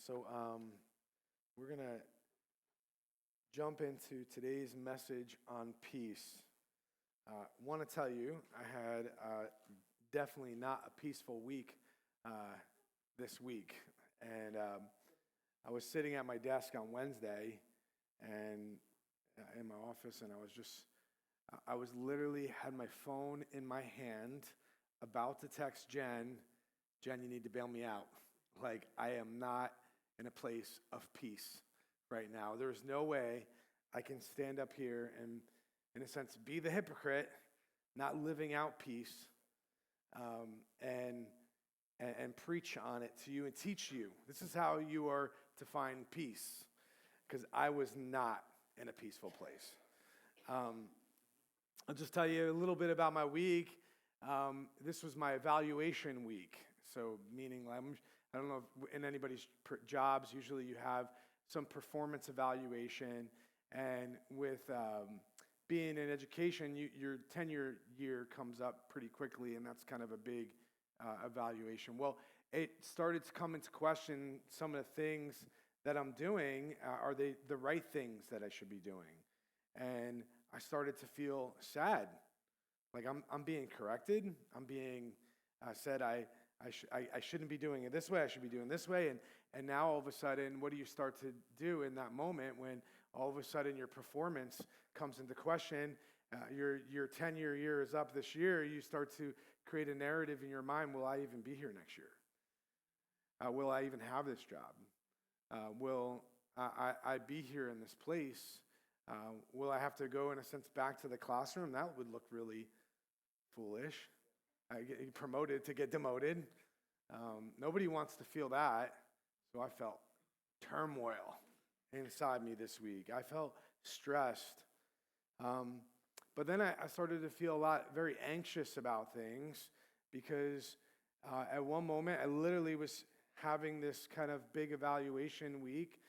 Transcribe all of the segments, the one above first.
So we're going to jump into today's message on peace. Want to tell you, I had definitely not a peaceful week this week. And I was sitting at my desk on Wednesday and in my office, and I was literally had my phone in my hand, about to text Jen, you need to bail me out. Like, I am not in a place of peace right now. There's no way I can stand up here and, in a sense, be the hypocrite, not living out peace, and preach on it to you and teach you. This is how you are to find peace, because I was not in a peaceful place. I'll just tell you a little bit about my week. This was my evaluation week. So meaning, I don't know if in anybody's jobs, usually you have some performance evaluation. And with being in education, your tenure year comes up pretty quickly, and that's kind of a big evaluation. Well, it started to come into question some of the things that I'm doing. Are they the right things that I should be doing? And I started to feel sad. Like I'm being corrected. I'm being said I shouldn't be doing it this way. I should be doing this way. And now all of a sudden, what do you start to do in that moment when all of a sudden your performance comes into question? Your 10-year year is up this year. You start to create a narrative in your mind. Will I even be here next year? Will I even have this job? Will I be here in this place? Will I have to go, in a sense, back to the classroom? That would look really foolish. I get promoted to get demoted. Nobody wants to feel that. So I felt turmoil inside me this week. I felt stressed. But then I started to feel very anxious about things, because at one moment I literally was having this kind of big evaluation week,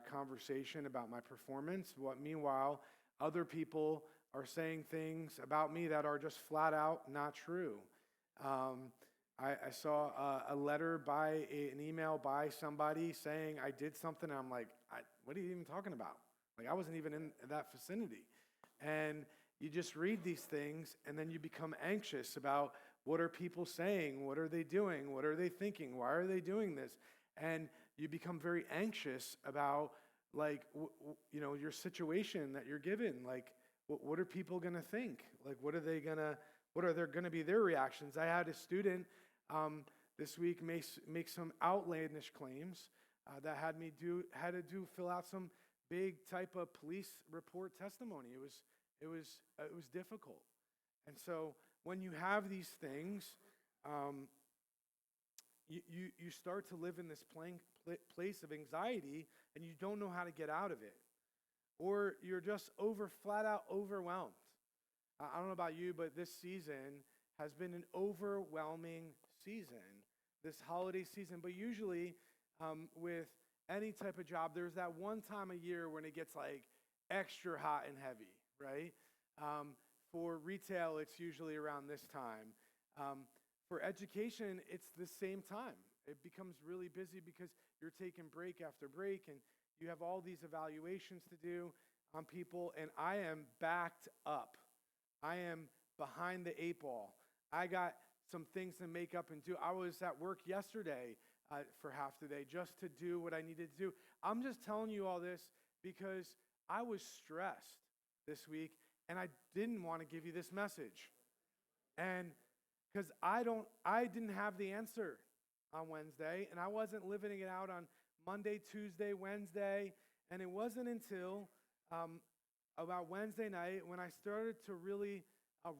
conversation about my performance. Meanwhile, other people are saying things about me that are just flat out not true. I saw a letter an email by somebody saying I did something. And I'm like, what are you even talking about? Like, I wasn't even in that vicinity. And you just read these things, and then you become anxious about, what are people saying? What are they doing? What are they thinking? Why are they doing this? And you become very anxious about, like, your situation that you're given. Like, what are people going to think? Like, what are there going to be their reactions? I had a student this week make some outlandish claims that had to fill out some big type of police report testimony. It was difficult. And so when you have these things, you start to live in this place of anxiety, and you don't know how to get out of it. Or you're just flat out overwhelmed. I don't know about you, but this season has been an overwhelming season, this holiday season. But usually with any type of job, there's that one time a year when it gets like extra hot and heavy, right? For retail, it's usually around this time. For education, it's the same time. It becomes really busy because you're taking break after break, and you have all these evaluations to do on people, and I am backed up. I am behind the 8 ball. I got some things to make up and do. I was at work yesterday for half the day just to do what I needed to do. I'm just telling you all this because I was stressed this week, and I didn't want to give you this message. And because I didn't have the answer on Wednesday, and I wasn't living it out on Monday, Tuesday, Wednesday, and it wasn't until about Wednesday night when I started to really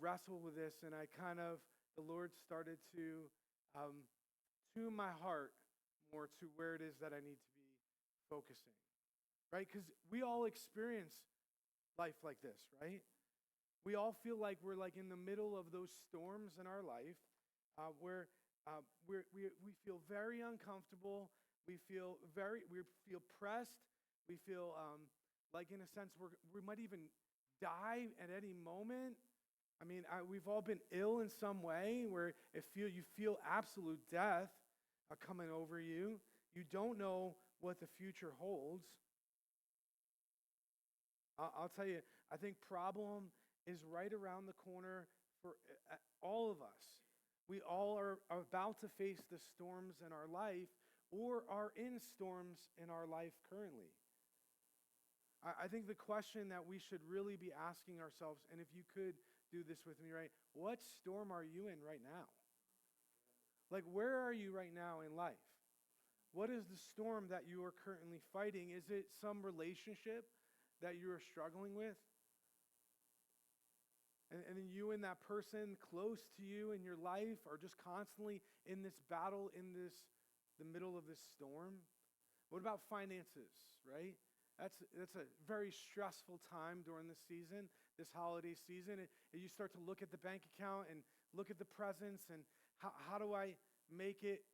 wrestle with this, and the Lord started to tune my heart more to where it is that I need to be focusing, right? Because we all experience life like this, right? We all feel like we're like in the middle of those storms in our life where we feel very uncomfortable. We feel pressed. We feel like, in a sense, we might even die at any moment. I mean, we've all been ill in some way where you feel absolute death coming over you. You don't know what the future holds. I'll tell you, I think problem is right around the corner for all of us. We all are about to face the storms in our life or are in storms in our life currently. I think the question that we should really be asking ourselves, and if you could do this with me, right? What storm are you in right now? Like, where are you right now in life? What is the storm that you are currently fighting? Is it some relationship that you are struggling with? And you and that person close to you in your life are just constantly in this battle, in the middle of this storm? What about finances, right? That's a very stressful time during this season, this holiday season. And you start to look at the bank account and look at the presents and how do I make it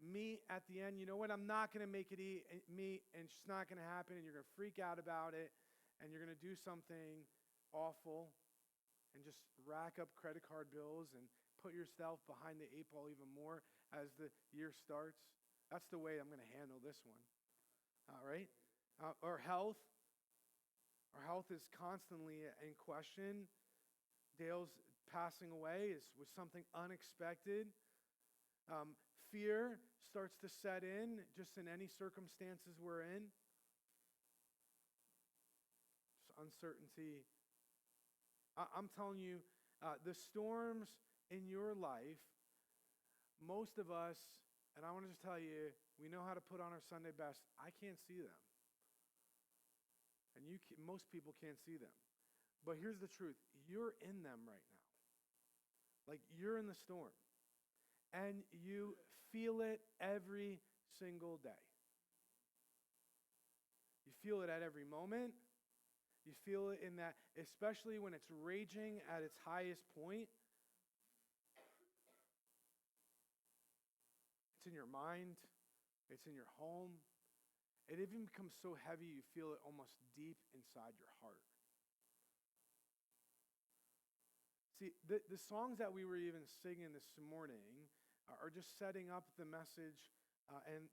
meet at the end? You know what? I'm not going to make it meet, and it's just not going to happen, and you're going to freak out about it, and you're going to do something awful and just rack up credit card bills and put yourself behind the eight ball even more as the year starts. That's the way I'm going to handle this one. All right? Our health is constantly in question. Dale's passing away was something unexpected. Fear starts to set in just in any circumstances we're in. Just uncertainty. I'm telling you, the storms in your life, most of us, and I want to just tell you, we know how to put on our Sunday best. I can't see them. And most people can't see them. But here's the truth. You're in them right now. Like, you're in the storm. And you feel it every single day. You feel it at every moment. You feel it in that, especially when it's raging at its highest point. It's in your mind. It's in your home. It even becomes so heavy you feel it almost deep inside your heart. See, the songs that we were even singing this morning are just setting up the message, and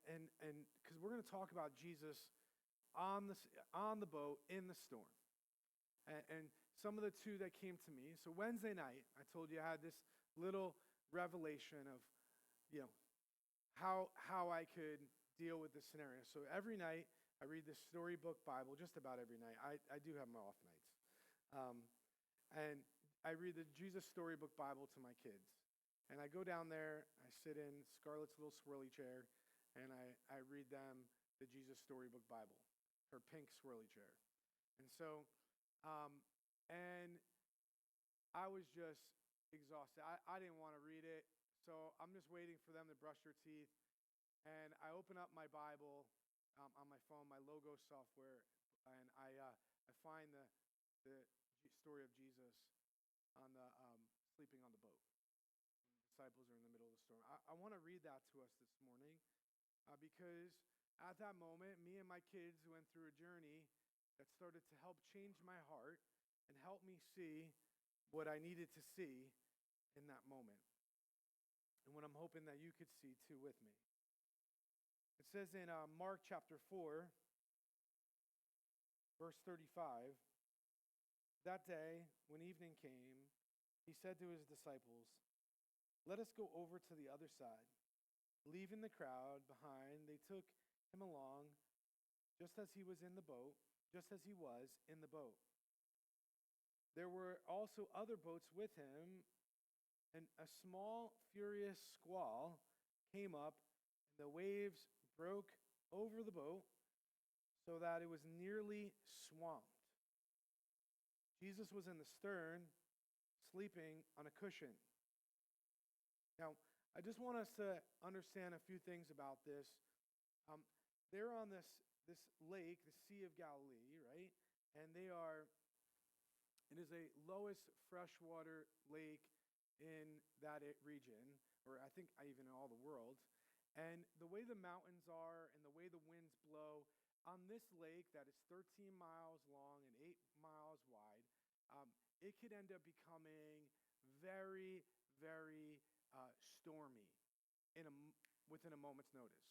because we're going to talk about Jesus on the boat in the storm. And some of the two that came to me. So Wednesday night, I told you I had this little revelation of, how I could deal with this scenario. So every night, I read the storybook Bible, just about every night. I do have my off nights. And I read the Jesus Storybook Bible to my kids. And I go down there, I sit in Scarlett's little swirly chair, and I read them the Jesus Storybook Bible, her pink swirly chair. And so, and I was just exhausted. I didn't want to read it, so I'm just waiting for them to brush their teeth. And I open up my Bible on my phone, my Logos software, and I find the story of Jesus on the sleeping on the boat when the disciples are in the middle of the storm. I want to read that to us this morning because at that moment, me and my kids went through a journey that started to help change my heart and help me see what I needed to see in that moment, and what I'm hoping that you could see too with me. It says in Mark chapter 4, verse 35, that day, when evening came, he said to his disciples, "Let us go over to the other side." Leaving the crowd behind, they took him along, just as he was in the boat. There were also other boats with him, and a small, furious squall came up, and the waves broke over the boat so that it was nearly swamped. Jesus was in the stern, sleeping on a cushion. Now, I just want us to understand a few things about this. They're on this lake, the Sea of Galilee, right? And it is a lowest freshwater lake in that region, or I think even in all the world. And the way the mountains are and the way the winds blow on this lake that is 13 miles long and 8 miles wide, it could end up becoming very, very stormy within a moment's notice.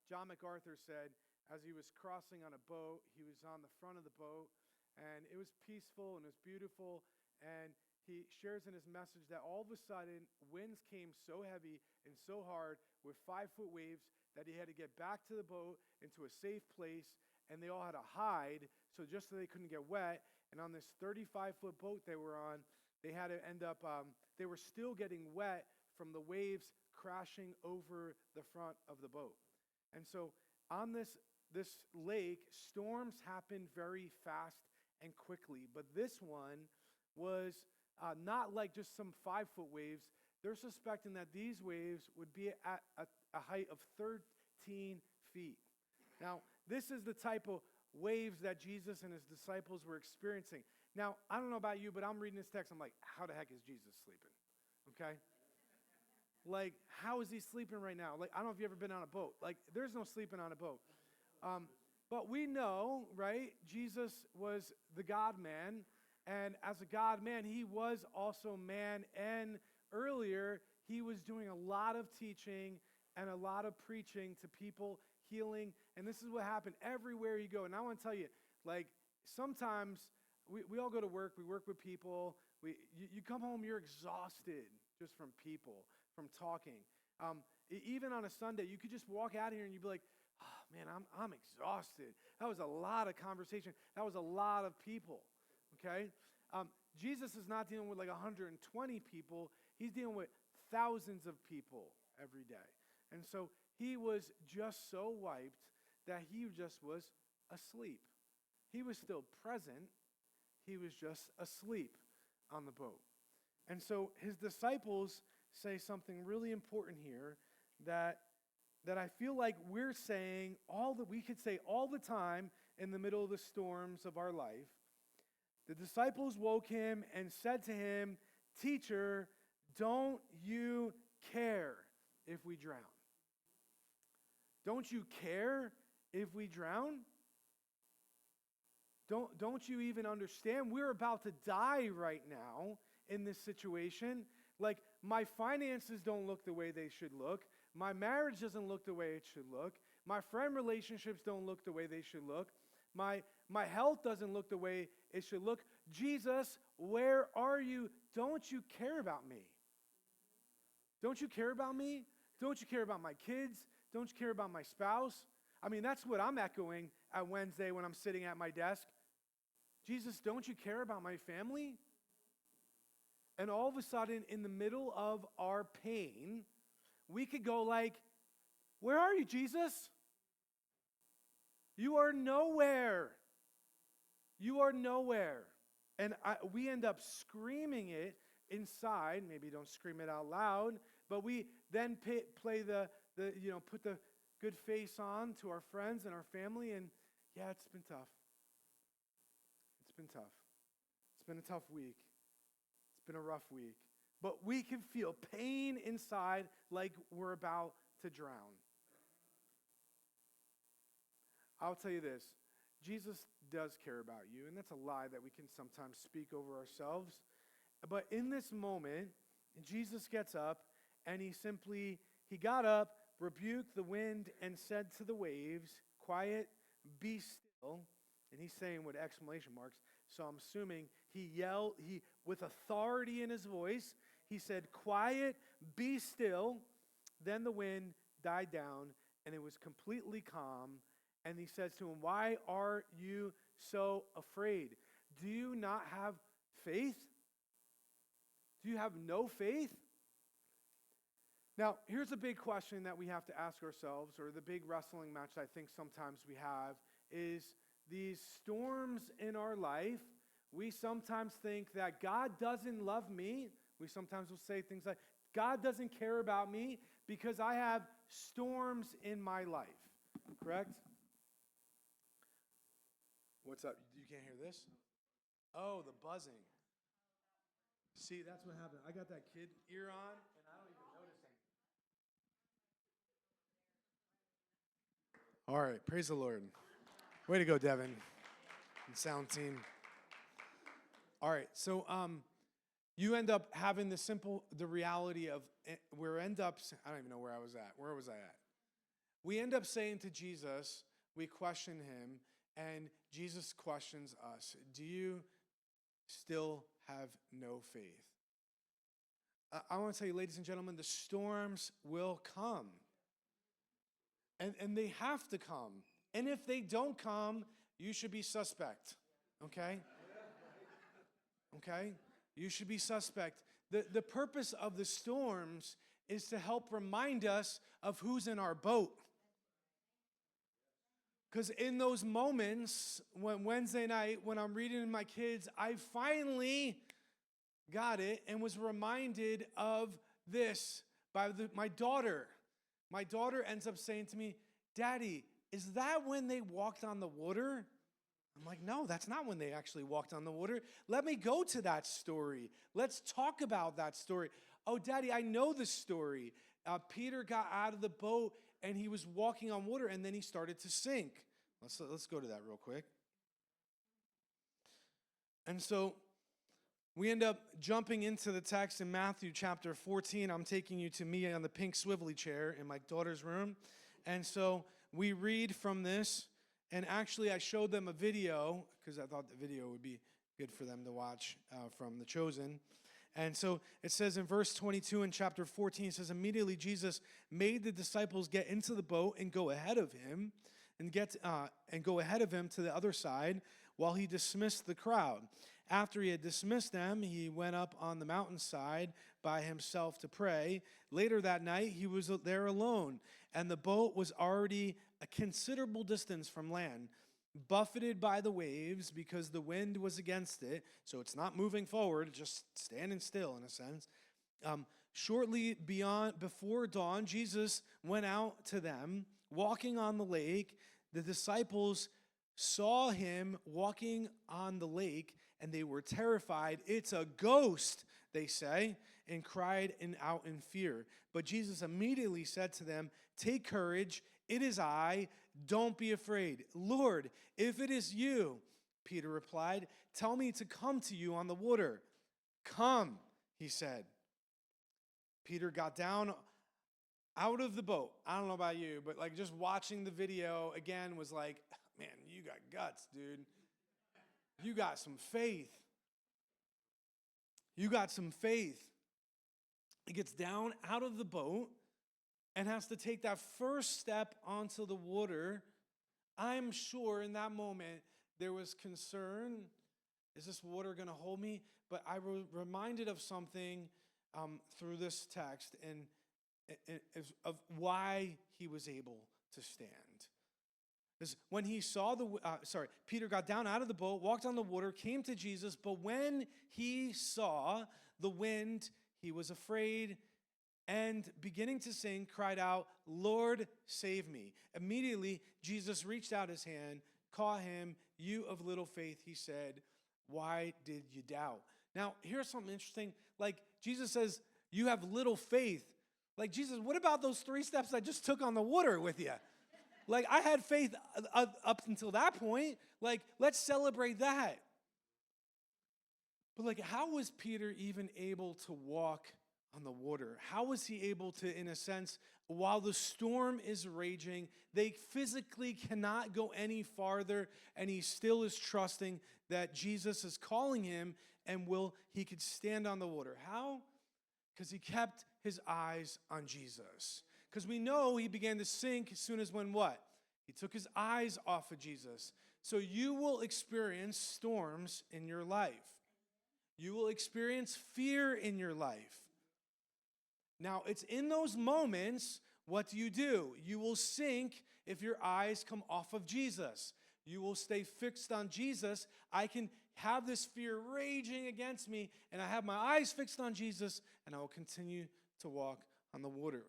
John MacArthur said, as he was crossing on a boat, he was on the front of the boat, and it was peaceful and it was beautiful. And he shares in his message that all of a sudden, winds came so heavy and so hard with 5-foot waves that he had to get back to the boat into a safe place, and they all had to hide so just so they couldn't get wet. And on this 35-foot boat they were on, they had to end up, they were still getting wet from the waves crashing over the front of the boat. And so on this lake, storms happen very fast and quickly. But this one was not like just some 5-foot waves. They're suspecting that these waves would be at a height of 13 feet. Now, this is the type of waves that Jesus and his disciples were experiencing. Now, I don't know about you, but I'm reading this text. I'm like, how the heck is Jesus sleeping? Okay? Like, how is he sleeping right now? Like, I don't know if you've ever been on a boat. Like, there's no sleeping on a boat. But we know, right, Jesus was the God-man. And as a God-man, he was also man. And earlier, he was doing a lot of teaching and a lot of preaching to people, healing. And this is what happened everywhere you go. And I want to tell you, like, sometimes we all go to work. We work with people. You come home, you're exhausted just from people, from talking. Even on a Sunday, you could just walk out here and you'd be like, oh, man, I'm exhausted. That was a lot of conversation. That was a lot of people, okay? Jesus is not dealing with like 120 people. He's dealing with thousands of people every day. And so he was just so wiped that he just was asleep. He was still present. He was just asleep on the boat. And so his disciples say something really important here that I feel like we're saying we could say all the time in the middle of the storms of our life. The disciples woke him and said to him, "Teacher, don't you care if we drown?" Don't you care if we drown? Don't you even understand? We're about to die right now in this situation. Like, my finances don't look the way they should look. My marriage doesn't look the way it should look. My friend relationships don't look the way they should look. My health doesn't look the way it should look. Jesus, where are you? Don't you care about me? Don't you care about me? Don't you care about my kids? Don't you care about my spouse? I mean, that's what I'm echoing at Wednesday when I'm sitting at my desk. Jesus, don't you care about my family? And all of a sudden, in the middle of our pain, we could go like, where are you, Jesus? You are nowhere. You are nowhere. And we end up screaming it inside. Maybe don't scream it out loud, but we then play put the good face on to our friends and our family, and yeah, it's been tough. It's been tough. It's been a tough week. It's been a rough week. But we can feel pain inside like we're about to drown. I'll tell you this. Jesus does care about you, and that's a lie that we can sometimes speak over ourselves. But in this moment, Jesus gets up, and he got up, rebuked the wind, and said to the waves, "Quiet, be still." And he's saying with exclamation marks. So I'm assuming he yelled, with authority in his voice, he said, "Quiet, be still." Then the wind died down, and it was completely calm. And he says to him, "Why are you so afraid? Do you not have faith? Do you have no faith?" Now, here's a big question that we have to ask ourselves, or the big wrestling match I think sometimes we have, is these storms in our life. We sometimes think that God doesn't love me. We sometimes will say things like, God doesn't care about me because I have storms in my life. Correct? What's up? You can't hear this? Oh, the buzzing. See, that's what happened. I got that kid ear on, and I don't even notice anything. All right, praise the Lord. Way to go, Devin and sound team. All right, so you end up having the reality of, I don't even know where I was at. Where was I at? We end up saying to Jesus, we question him, and Jesus questions us. Do you still have no faith? I want to tell you, ladies and gentlemen, the storms will come. And they have to come. And if they don't come, you should be suspect. Okay? Okay? You should be suspect. The purpose of the storms is to help remind us of who's in our boat. Because in those moments, when Wednesday night, when I'm reading to my kids, I finally got it and was reminded of this by my daughter. My daughter ends up saying to me, Daddy, is that when they walked on the water? I'm like, no, that's not when they actually walked on the water. Let me go to that story. Let's talk about that story. Oh, Daddy, I know the story. Peter got out of the boat and he was walking on water and then he started to sink. Let's go to that real quick. And so we end up jumping into the text in Matthew chapter 14. I'm taking you to me on the pink swivelly chair in my daughter's room. And so we read from this. And actually, I showed them a video because I thought the video would be good for them to watch from The Chosen. And so it says in verse 22 in chapter 14, it says, immediately Jesus made the disciples get into the boat and go ahead of him to the other side while he dismissed the crowd. After he had dismissed them, he went up on the mountainside by himself to pray. Later that night, he was there alone, and the boat was already a considerable distance from land, buffeted by the waves because the wind was against it. So it's not moving forward, just standing still in a sense. Shortly before dawn, Jesus went out to them, walking on the lake. The disciples saw him walking on the lake, and they were terrified. It's a ghost, they say, and cried out in fear. But Jesus immediately said to them, take courage, it is I, don't be afraid. Lord, if it is you, Peter replied, tell me to come to you on the water. Come, he said. Peter got down out of the boat. I don't know about you, but like just watching the video again was like, man, you got guts, dude. You got some faith. You got some faith. He gets down out of the boat and has to take that first step onto the water. I'm sure in that moment there was concern. Is this water going to hold me? But I was reminded of something through this text and of why he was able to stand. Because when he saw Peter got down out of the boat, walked on the water, came to Jesus, but when he saw the wind, he was afraid and beginning to sink, cried out, Lord, save me. Immediately, Jesus reached out his hand, caught him. You of little faith, he said, why did you doubt? Now, here's something interesting. Like, Jesus says, you have little faith. Like, Jesus, what about those 3 steps I just took on the water with you? Like, I had faith up until that point. Like, let's celebrate that. But, like, how was Peter even able to walk on the water? How was he able to, in a sense, while the storm is raging, they physically cannot go any farther, and he still is trusting that Jesus is calling him and he could stand on the water. How? Because he kept his eyes on Jesus. Because we know he began to sink as soon as when what? He took his eyes off of Jesus. So you will experience storms in your life. You will experience fear in your life. Now, it's in those moments, what do? You will sink if your eyes come off of Jesus. You will stay fixed on Jesus. I can have this fear raging against me, and I have my eyes fixed on Jesus, and I will continue to walk on the water.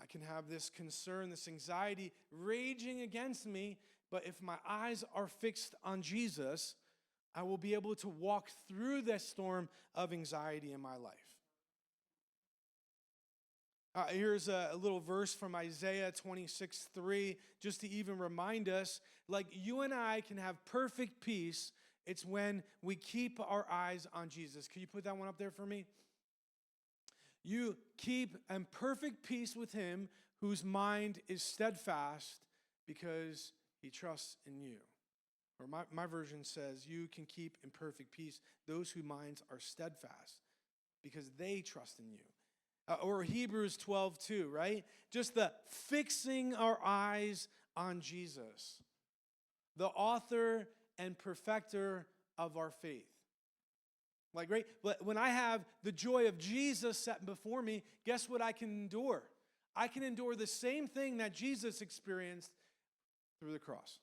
I can have this concern, this anxiety raging against me, but if my eyes are fixed on Jesus, I will be able to walk through this storm of anxiety in my life. Here's a little verse from Isaiah 26:3, just to even remind us, like you and I can have perfect peace. It's when we keep our eyes on Jesus. Can you put that one up there for me? You keep in perfect peace with him whose mind is steadfast because he trusts in you. Or my version says, you can keep in perfect peace those whose minds are steadfast because they trust in you. Or Hebrews 12:2, right? Just the fixing our eyes on Jesus, the author and perfecter of our faith. Like, right? But when I have the joy of Jesus set before me, guess what I can endure? I can endure the same thing that Jesus experienced through the cross,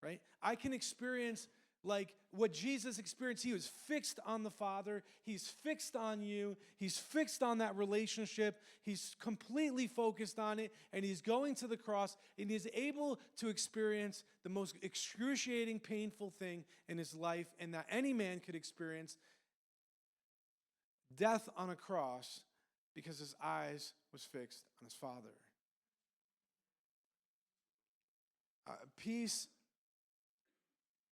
right? I can experience like what Jesus experienced. He was fixed on the Father. He's fixed on you. He's fixed on that relationship. He's completely focused on it. And he's going to the cross. And he's able to experience the most excruciating, painful thing in his life and that any man could experience, death on a cross, because his eyes was fixed on his Father. Peace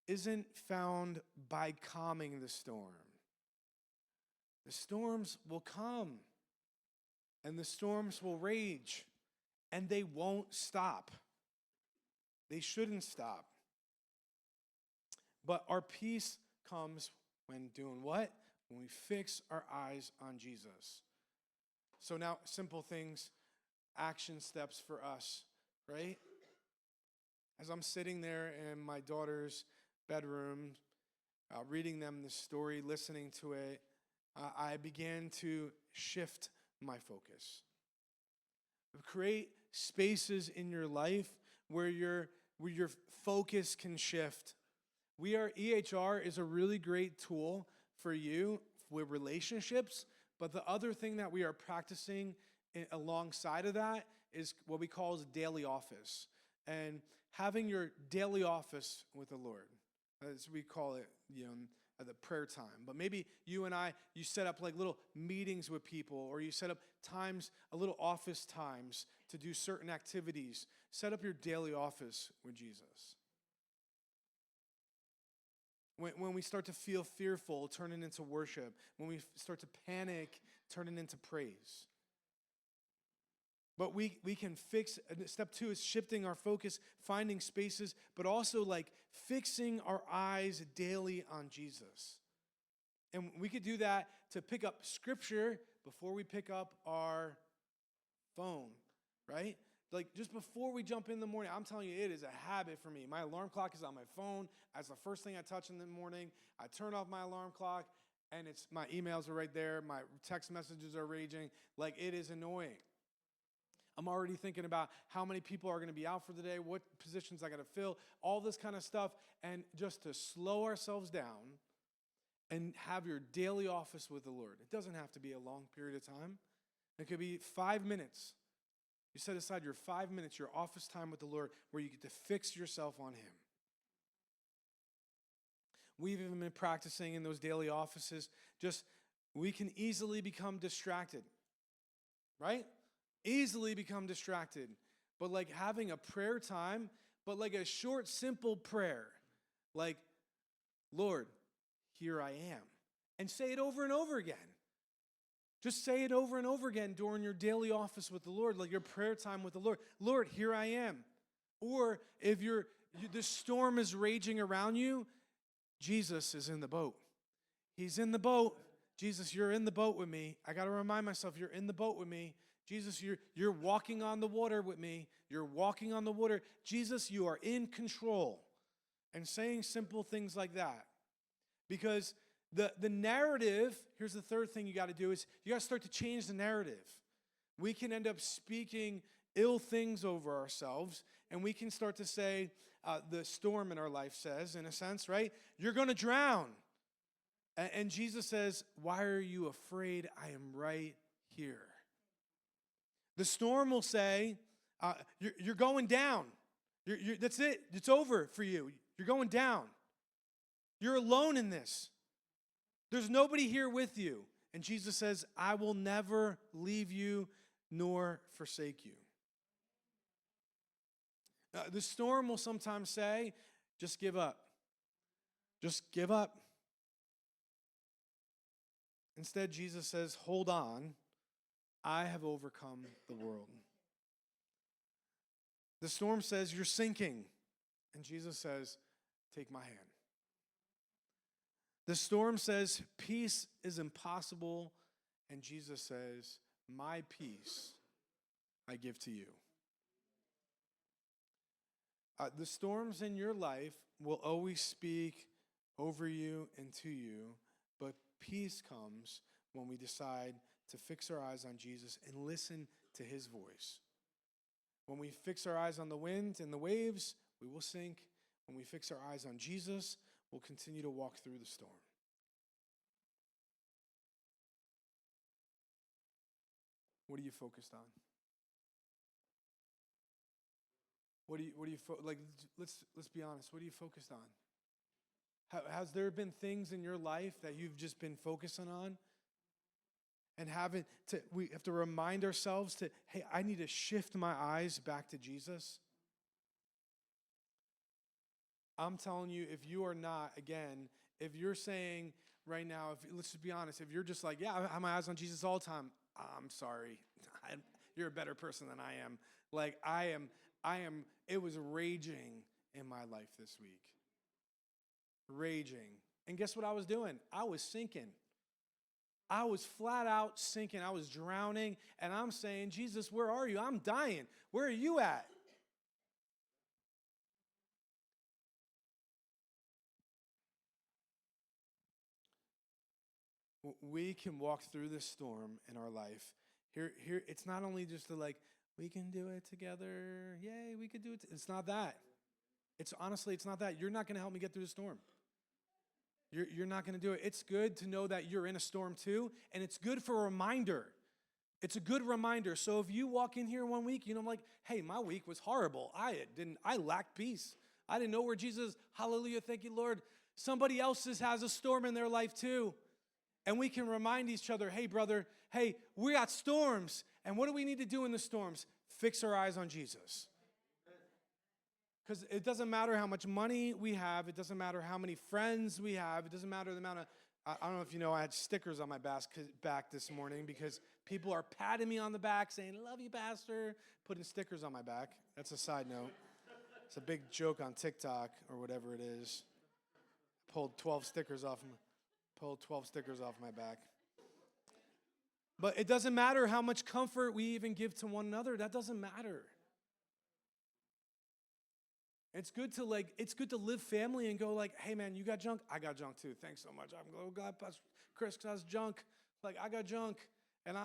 isn't found by calming the storm. The storms will come, and the storms will rage, and they won't stop. They shouldn't stop. But our peace comes when doing what? When we fix our eyes on Jesus. So now, simple things, action steps for us, right? As I'm sitting there in my daughter's bedroom, reading them the story, listening to it, I began to shift my focus. Create spaces in your life where your focus can shift. EHR is a really great tool for you with relationships, but the other thing that we are practicing alongside of that is what we call as daily office. And having your daily office with the Lord, as we call it, the prayer time. But maybe you set up like little meetings with people, or you set up times, a little office times to do certain activities. Set up your daily office with Jesus. When we start to feel fearful, turn it into worship. When we start to panic, turn it into praise. But we can fix, step 2 is shifting our focus, finding spaces, but also like fixing our eyes daily on Jesus. And we could do that to pick up scripture before we pick up our phone, right? Like just before we jump in the morning, I'm telling you, it is a habit for me. My alarm clock is on my phone. That's the first thing I touch in the morning. I turn off my alarm clock, and my emails are right there. My text messages are raging. Like, it is annoying. I'm already thinking about how many people are going to be out for the day, what positions I got to fill, all this kind of stuff. And just to slow ourselves down and have your daily office with the Lord. It doesn't have to be a long period of time. It could be 5 minutes. You set aside your 5 minutes, your office time with the Lord, where you get to fix yourself on him. We've even been practicing in those daily offices. We can easily become distracted, right? Easily become distracted. But like having a prayer time, but like a short, simple prayer. Like, Lord, here I am. And say it over and over again. Just say it over and over again during your daily office with the Lord, like your prayer time with the Lord. Lord, here I am. Or if the storm is raging around you, Jesus is in the boat. He's in the boat. Jesus, you're in the boat with me. I got to remind myself, you're in the boat with me. Jesus, you're walking on the water with me. You're walking on the water. Jesus, you are in control. And saying simple things like that. Because the narrative, here's the third thing you got to do, is you got to start to change the narrative. We can end up speaking ill things over ourselves, and we can start to say, the storm in our life says, in a sense, right? You're going to drown. And Jesus says, why are you afraid? I am right here. The storm will say, you're going down. That's it. It's over for you. You're going down. You're alone in this. There's nobody here with you. And Jesus says, I will never leave you nor forsake you. The storm will sometimes say, just give up. Just give up. Instead, Jesus says, hold on. I have overcome the world. The storm says, you're sinking. And Jesus says, take my hand. The storm says, peace is impossible. And Jesus says, my peace I give to you. The storms in your life will always speak over you and to you, but peace comes when we decide to fix our eyes on Jesus and listen to his voice. When we fix our eyes on the wind and the waves, we will sink. When we fix our eyes on Jesus, we'll continue to walk through the storm. What are you focused on? Let's be honest. What are you focused on? Has there been things in your life that you've just been focusing on? And we have to remind ourselves hey, I need to shift my eyes back to Jesus. I'm telling you, if you are not, again, if you're saying right now, let's just be honest, if you're just like, yeah, I have my eyes on Jesus all the time, I'm sorry. You're a better person than I am. Like it was raging in my life this week. Raging. And guess what I was doing? I was sinking. I was flat out sinking. I was drowning. And I'm saying, Jesus, where are you? I'm dying. Where are you at? We can walk through this storm in our life. Here, it's not only just we can do it together. Yay, we could do it. It's not that. It's not that. You're not going to help me get through the storm. You're not going to do it. It's good to know that you're in a storm too, and it's good for a reminder. It's a good reminder. So if you walk in here one week, I'm like, hey, my week was horrible. I lacked peace. I didn't know where Jesus, hallelujah, thank you, Lord. Somebody else has a storm in their life too. And we can remind each other, hey, brother, hey, we got storms. And what do we need to do in the storms? Fix our eyes on Jesus. Because it doesn't matter how much money we have. It doesn't matter how many friends we have. It doesn't matter the amount of, I don't know if you know, I had stickers on my back this morning because people are patting me on the back saying, love you, pastor, putting stickers on my back. That's a side note. It's a big joke on TikTok or whatever it is. Pulled 12 stickers off my back. But it doesn't matter how much comfort we even give to one another. That doesn't matter. It's good to live family and go hey man, you got junk? I got junk too. Thanks so much. I'm glad Chris has junk. I got junk. And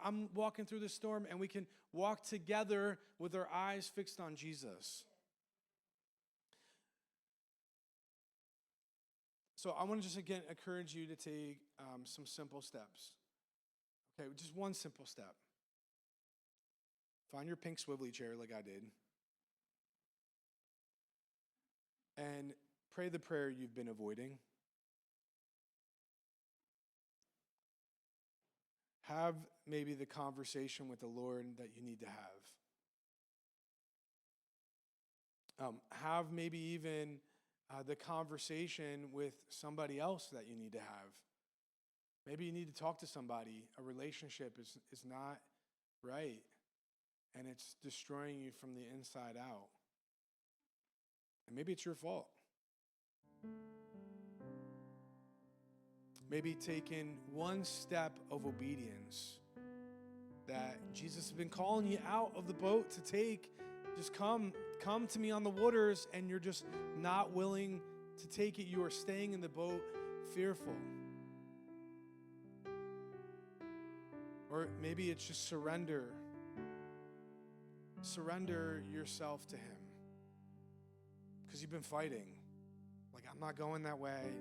I'm walking through this storm, and we can walk together with our eyes fixed on Jesus. So I want to just again encourage you to take some simple steps. Okay, just one simple step. Find your pink swivelly chair like I did. And pray the prayer you've been avoiding. Have maybe the conversation with the Lord that you need to have. Have maybe even the conversation with somebody else that you need to have. Maybe you need to talk to somebody. A relationship is not right, and it's destroying you from the inside out. And maybe it's your fault. Maybe taking one step of obedience that Jesus has been calling you out of the boat to take. Just come to me on the waters, and you're just not willing to take it. You are staying in the boat fearful. Or maybe it's just surrender. Surrender yourself to him. Because you've been fighting. I'm not going that way.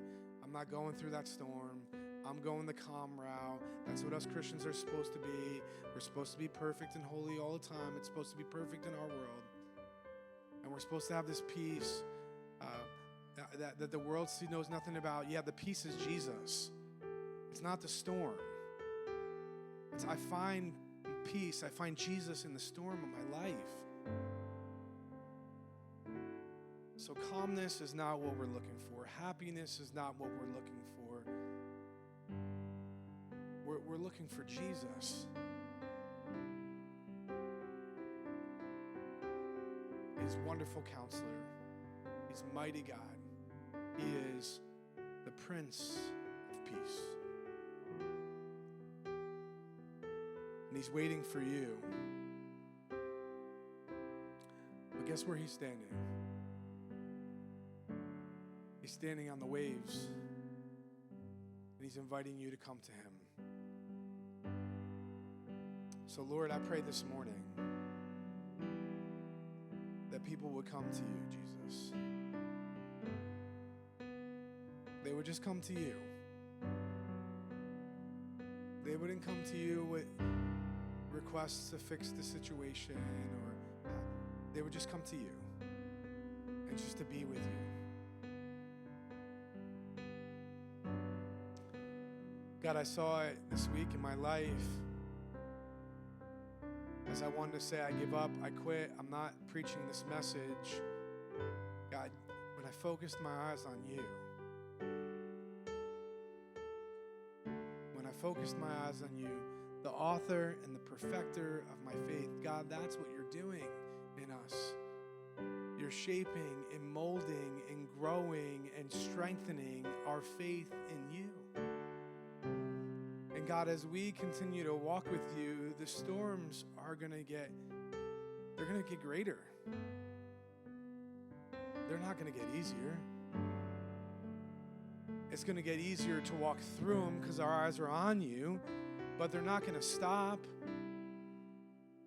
I'm not going through that storm. I'm going the calm route. That's what us Christians are supposed to be. We're supposed to be perfect and holy all the time. It's supposed to be perfect in our world. And we're supposed to have this peace that the world knows nothing about. Yeah, the peace is Jesus. It's not the storm. I find peace. I find Jesus in the storm of my life. So calmness is not what we're looking for. Happiness is not what we're looking for. We're looking for Jesus. He's wonderful counselor. He's mighty God. He is the Prince of Peace. And he's waiting for you. But guess where he's standing? He's standing on the waves. And he's inviting you to come to him. So Lord, I pray this morning that people would come to you, Jesus. They would just come to you. They wouldn't come to you with requests to fix the situation, or they would just come to you and just to be with you. God, I saw it this week in my life as I wanted to say, I give up, I quit, I'm not preaching this message. God, when I focused my eyes on you, when I focused my eyes on you, the author and the perfecter of my faith, God, that's what you're doing in us. You're shaping and molding and growing and strengthening our faith in you. And God, as we continue to walk with you, the storms are going to get greater. They're not going to get easier. It's going to get easier to walk through them because our eyes are on you, but they're not going to stop.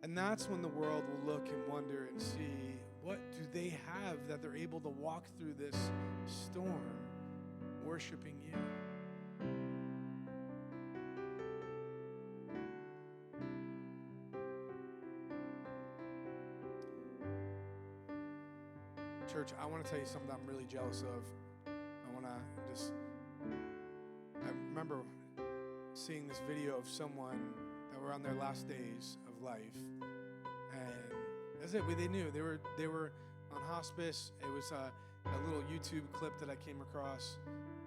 And that's when the world will look and wonder and see, what do they have that they're able to walk through this storm worshiping you? Church, I want to tell you something I'm really jealous of. I remember seeing this video of someone that were on their last days of life, and that's it. They knew they were on hospice. It was a little YouTube clip that I came across,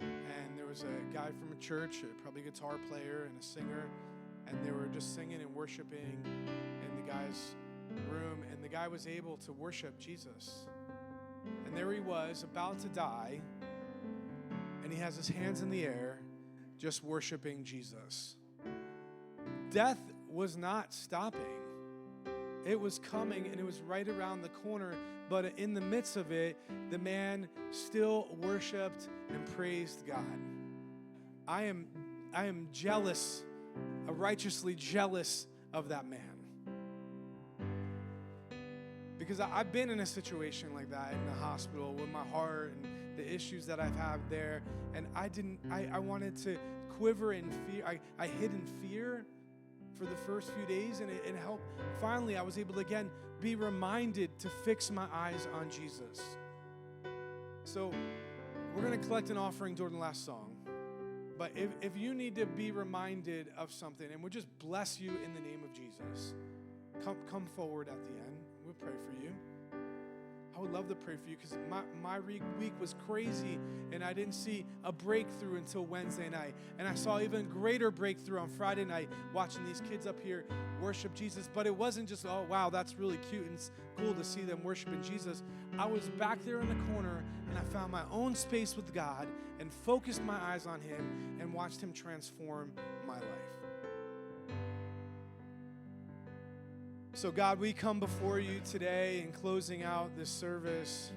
and there was a guy from a church, probably a guitar player and a singer, and they were just singing and worshiping in the guy's room, and the guy was able to worship Jesus. And there he was, about to die, and he has his hands in the air, just worshiping Jesus. Death was not stopping. It was coming, and it was right around the corner, but in the midst of it, the man still worshiped and praised God. I am jealous, righteously jealous of that man. Because I've been in a situation like that in the hospital with my heart and the issues that I've had there. And I wanted to quiver in fear. I hid in fear for the first few days, and it helped. Finally, I was able to, again, be reminded to fix my eyes on Jesus. So we're going to collect an offering during the last song. But if you need to be reminded of something, and we'll just bless you in the name of Jesus, come forward at the end. We'll pray for you. I would love to pray for you because my week was crazy, and I didn't see a breakthrough until Wednesday night. And I saw even greater breakthrough on Friday night watching these kids up here worship Jesus. But it wasn't just, oh, wow, that's really cute and it's cool to see them worshiping Jesus. I was back there in the corner, and I found my own space with God and focused my eyes on him and watched him transform my life. So God, we come before you today in closing out this service.